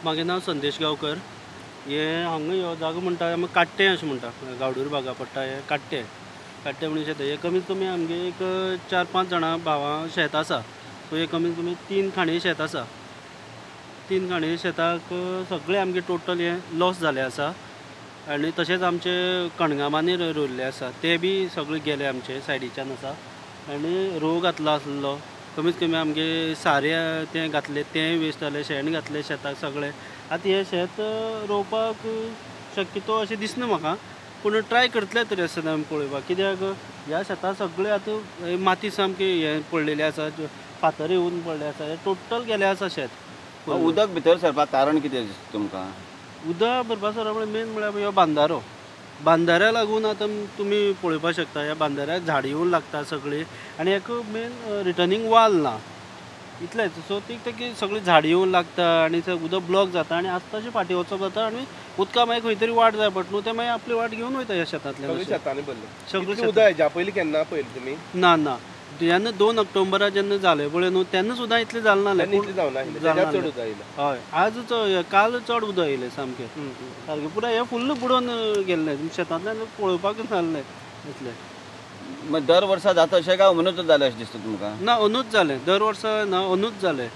माझे नाव संदेश गावकर. हे हांगा हो जागो म्हणटा आमी काट्टे अशें म्हणटा, गावडोर भागा पडटा हे काट्टे म्हणून शेत. हे कमीत कमी आमगे एक 4-5 जाणां भावां शेत आसा. सो हे कमीत कमी 3 खाणी शेत आसा. 3 खाणी शेताक सगळे आमगे टोटल हे लॉस जाले आसा. आनी तशेंच आमचे कणगां रोयल्ले आसा ते बी सगळे गेले आमचे सायडीच्यान आसा. आनी रोव घातलो आसलो, कमीत कमी आमगे सारें तें घातलें तें वेस्ट जालें, शेण घातलें शेताक सगळें. आतां हें शेत रोवपाक शक्यतो अशें दिसना म्हाका, पूण ट्राय करतले तरी आसतना आमी पळोवपाक. कित्याक ह्या शेतां सगळें आतां माती सामकी हें पडलेली आसा, फातर येवन पडले आसा, हें टोटल गेलें आसा शेत. उदक भितर सरपाक कारण कितें दिसता तुमकां? उदक भरपाक सर मेन म्हळ्यार हो बांदारो. बांदाऱ्या लागून आतां तुमी पळोवपाक शकता, ह्या बांदाऱ्याक झाड येवन लागता सगळी. आनी एक मेन रिटर्निंग वाल ना, इतलेंच. सो ती सगळी झाड येवन लागता आनी उदक ब्लॉक जाता आनी आत्ताची फाटी वचप जाता आनी उदका मागीर खंय तरी वाट जाय पडटा न्हू, ते मागीर आपली वाट घेवन वयता ह्या शेतांतल्यान. सगळी उदक हेज्या पयलीं केन्ना पळयलें तुमी? ना जेन्ना 2 ऑक्टोबराक जेन्ना जालें पळय न्हू, तेन्ना सुद्दां इतलें जालें नासलें. हय, आज काल चड उदक येयलें सामकें सारकें. पुराय हें फुल्ल बुडोवन गेल्लें शेतांतल्यान पळोवपाक नासलें इतलें. मग दर वर्सा जाता अशें काय अमनूच जालें अशें दिसता तुमकां? ना, अंदूच जालें. दर वर्सा ना, अंदूच जालें.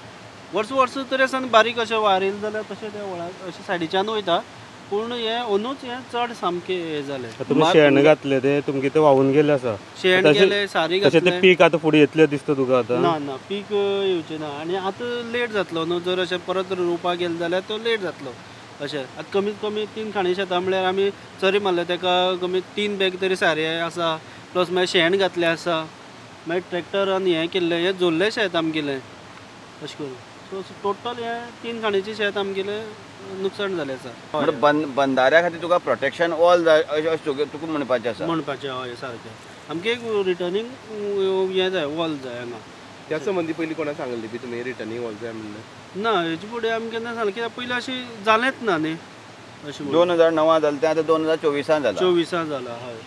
वर्स तरी आसन बारीक अशें वार येयलें जाल्यार तशें ते वळाक अशें सायडीच्यान वयता, पूण हें अंदूच हें चड सामकें हें जालें. तुमी शेण घातलें तें तुमगे ते व्हांवून गेलें आसा? शेण गेलें, सारी तशें घातलें. तें पीक आतां फुडें येतलें दिसता तुका आतां? ना पीक येवचें ना. आनी आतां लेट जातलो न्हू, जर अशें परत रोवपाक गेलें जाल्यार तो लेट जातलो अशें. आतां कमीत कमी 3 खाणी शेतां म्हळ्यार आमी चरी मारल्या, ताका कमी 3 बॅग तरी सारें आसा, प्लस मागीर शेण घातलें आसा, मागीर ट्रॅक्टरान हें केल्लें, हें जोडलें शेत आमगेलें अशें करून. सो टोटल हें 3 खाणीचें शेत आमगेलें नुकसाण जालें आसा. म्हणजे बंदाऱ्या खातीर तुका प्रोटेक्शन वॉल जाय अशें तुका म्हणपाचें आसा? म्हणपाचें हय, सारकें. आमगे एक रिटर्निंग हें जाय, वॉल जाय हांगा. त्या संबंदी पयलीं कोणाक सांगलें बी तुमी रिटर्निंग वॉल जाय म्हणलें? ना, हेजे फुडें आमी केन्ना सांगलें, कित्याक पयलीं अशें जालेंच ना न्ही अशें. 2009 जालें तें आतां 2024 जालां. 24 जालां हय.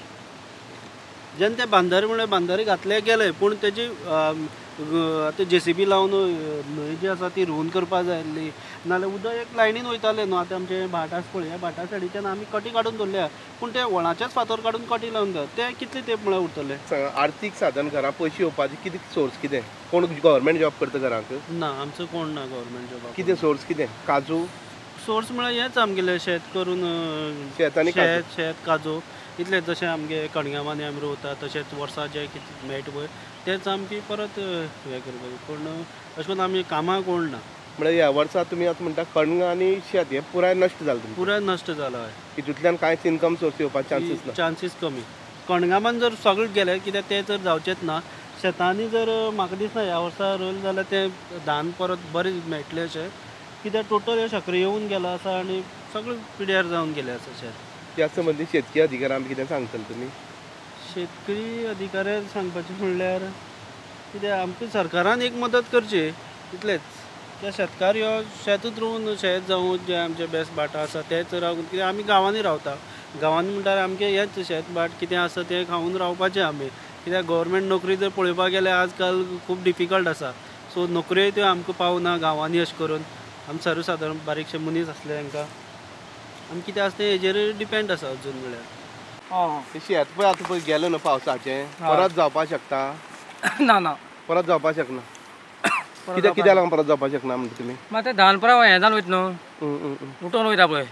जेन्ना ते बांदारे म्हळ्यार बांदारे घातले गेले, पूण तेजी आतां JCB लावन न्हंय जी आसा ती रुंद करपाक जाय आसली, नाजाल्यार उदक एक लायनीन वयतालें न्हू. आतां आमचे भाट आसा पळय, ह्या भाटा सायडीच्यान आमी कटी काडून दवरल्या, पूण ते व्हळाचेच फातर काडून कटी लावन दितात. ते कितले तेंप म्हळ्यार उरतले? आर्थीक साधन घरां पयशे येवपाचें कितें सोर्स कितें? कोण गव्हर्मेंट जॉब करता घराक? ना, आमचो कोण ना गव्हर्मेंट जॉब. कितें सोर्स कितें? काजू? सोर्स म्हळ्यार हेंच आमगेलें शेत करून, शेत काजू इतलें. जशें आमगे कणगां मानी आमी रोवता तशेंच वर्सा जें कितें मेळटा पळय तेंच आमची परत हें करपाचें. पूण अशें करून आमी कामाक कोण ना. म्हळ्यार ह्या वर्सा तुमी आतां म्हणटा कणगां आनी शेत हें पुराय नश्ट जालें? पुराय नश्ट जाला हय. हितूंतल्यान कांयच इनकम सोर्स येवपाचे चान्सीस ना? चान्सीस कमी. कणगां जर सगळें गेलें, कित्याक तें जर जावचेंच ना. शेतांनी जर म्हाका दिसना ह्या वर्सा रोयलें जाल्यार तें धान परत बरें मेळटलें अशें, कित्याक टोटल हे शेत येवन गेलो आसा आनी सगळें पिड्यार जावन गेलें आसा शेत. त्या संबंदी शेतकी अधिकाऱ्यांक कितें सांगतले तुमी? शेतकरी अधिकाऱ्याक सांगपाचें म्हणल्यार कित्याक आमकां सरकारान एक मदत करची इतलेंच. त्या शेतकार ह्यो शेतूच रोवन शेत जावं जे आमचे बेस्ट भाटां आसा तेच रावन, कित्याक आमी गांवांनी रावता. गांवांनी म्हणल्यार आमचें हेंच शेत भाट कितें आसा तें खावन रावपाचें आमी. कित्याक गव्हर्मेंट नोकरी जर पळोवपाक गेल्यार आज काल खूब डिफिकल्ट आसा. सो नोकऱ्योय त्यो आमकां पावना गांवांनी अशें करून. आमी सर्वसादारण बारीकशे मनीस आसले हांकां आमी कितें आसा तें हेजेर डिपेंड आसा अजून म्हळ्यार. शेत पळय आतां पळय गेलो न्हू पावसाचें, परत जावपाक शकता? ना परत जावपाक शकना. कित्याक लागून परत जावपाक शकना म्हणटा तुमी? मागीर तें धान परत हें जावन वयता न्हू, उठोवन वयता पळय,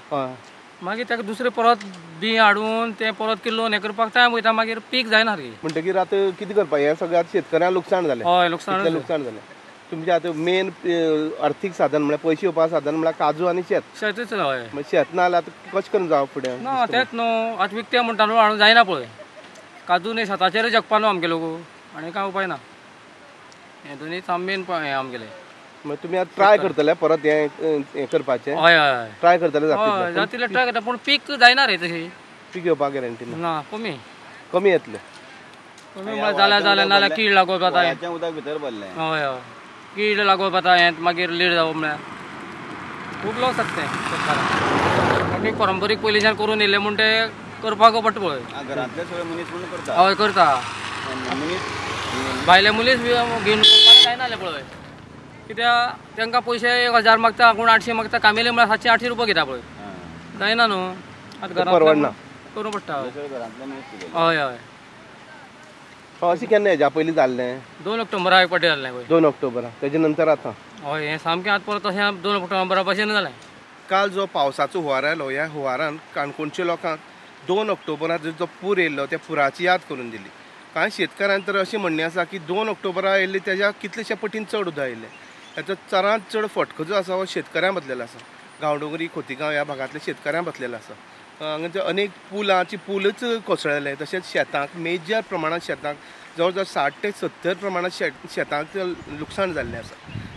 मागीर ताका दुसरें परत बी हाडून तें परत किल्लोन हें करपाक टायम वयता, मागीर पीक जायना सारकी. म्हणटकीर आतां कितें करपाक? हें सगळें आतां शेतकऱ्यांक लुकसाण जालें. हय, लुकसाण जालें. तुमचें आतां मेन अर्थीक साधन म्हळ्यार पयशे येवपाक साधन म्हळ्यार काजू आनी शेतूच. हय, शेत ना जाल्यार आतां कशें करून जावप फुडें? ना तेंच न्हू, आतां विकतें म्हणटा न्हू, हाडून जायना पळय. काजू न्ही शेताचेर जगपा न्हू आमगे लोक, आनी कांय उपाय ना. हें दोनी मेन हें आमगेलें. मागीर तुमी आतां ट्राय करतले परत हें करपाचें? हय हय, ट्राय करतले? जातले ट्राय करता, पूण पीक जायना रे तशी. पीक येवपाक गॅरंटी ना, कमी येतलें. म्हळ्यार जाल्यार नाल्यार कीड लागप जाता. उदक भितर भरलें. हय हय, कीड लागप जाता, हें मागीर लेट जावप म्हळ्यार खूब लॉस जाता तें. आमी पारंपारीक पयलींच्यान करून येयलें म्हूण तें करपाक पडटा पळय. घरांतले सगळे मनीस म्हणून करता? हय करता. मनीस भायले मनीस घेवन करपाक जायना जालें पळय. कित्याक तांकां पयशे 1000 मागता कोण 800 मागता कामेले म्हळ्यार 700-800 रुपया घेता पळय जायना न्हू आतां घरांतल्यान परवडना. करूं पडटा हय घरांतल्यान यूज केलें. हय हय अशें केन्ना हेज्या पयलीं जाल्लें 2 ऑक्टोबराक एक फावटी जाल्लें पळय 2 ऑक्टोबराक तेजे नंतर आतां हय हें सामकें आतां परत तशें 2 ऑक्टोबरा भशेन जालें काल जो पावसाचो हुंवार आयलो ह्या हुंवारान काणकोणच्या लोकांक 2 ऑक्टोबराक जो पूर येयल्लो त्या पुराची याद करून दिली. कांय शेतकाऱ्यांक तर अशें म्हणणें आसा की 2 ऑक्टोबराक येयल्ले तेज्या कितलेशे पटीन चड उदक येयलें. हाचो चडांत चड फटको जो आसा हो शेतकऱ्यांक बसलेलो आसा. गांवडोंगरी खोतीगांव ह्या भागांतल्या शेतकऱ्यांक बसलेलो आसा. हांगा अनेक पुलच कोसळ्ळे तशेंच शेतांक मेजर प्रमाणांत शेतांक जवळ जवळ 60 ते 70 प्रमाणांत शेतांक लुकसाण जाल्लें आसा.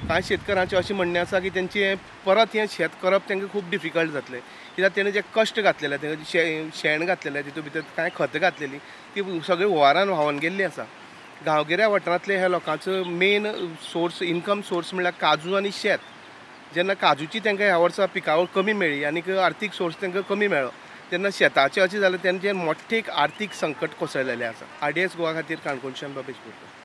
कांय शेतकारांचें अशें म्हणणें आसा की तेंचें परत हें शेत करप तांकां खूब डिफिकल्ट जातलें कित्याक तेणें जे कश्ट घातलेले तें शेण घातलेलें तितूंत भितर कांय खतां घातलेलीं ती सगळीं हुंवारान व्हांवून गेल्लीं आसा. गांवगिऱ्या वाठारांतले ह्या लोकांचो मेन सोर्स इनकम सोर्स म्हणल्यार काजू आनी शेत. जेन्ना काजूची तांकां ह्या वर्सा पिकावळ कमी मेळ्ळी आनी आर्थीक सोर्स तांकां कमी मेळ्ळो तेन्ना शेताचें अशें जालें तेंचें मोठें आर्थीक संकट कोसळलेलें आसा. RDS गोवा खातीर काणकोणच्यान बाबेश बोरकार.